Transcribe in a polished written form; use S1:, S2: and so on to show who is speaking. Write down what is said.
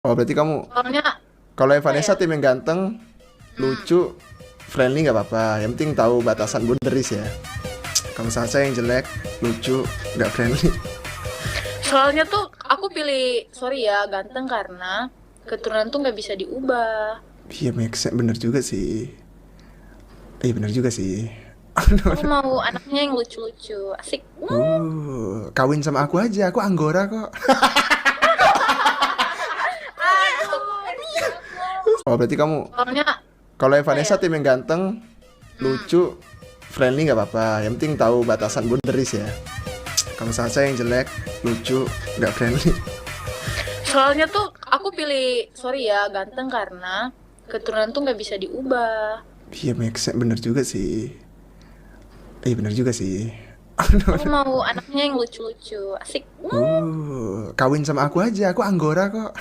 S1: Oh, berarti kamu
S2: Soalnya
S1: kalau
S2: apa ya?
S1: Evanessa tim yang ganteng,
S2: Hmm,
S1: lucu, friendly nggak apa-apa. Yang penting tahu batasan boundaries ya. Kalau Sasha yang jelek, lucu, nggak friendly.
S2: soalnya tuh aku pilih sorry ya ganteng karena keturunan tuh nggak bisa diubah.
S1: Iya, make sense. Bener juga sih. Iya, bener juga sih.
S2: Aku mau anaknya yang lucu-lucu, asik.
S1: Kawin sama aku aja. Aku Anggora kok.
S2: Aduh,
S1: Oh, berarti kamu
S2: soalnya
S1: kalau
S2: apa ya?
S1: Evanessa tim yang ganteng,
S2: Hmm,
S1: lucu, friendly nggak apa-apa. Yang penting tahu batasan boundaries ya. Kalau Sasha yang jelek, lucu, nggak friendly.
S2: soalnya tuh aku pilih sorry ya ganteng karena keturunan tuh nggak bisa diubah.
S1: Iya, make sense. Bener juga sih. Iya, bener juga sih.
S2: Aku mau anaknya yang lucu-lucu, asik.
S1: Kawin sama aku aja. Aku Anggora kok.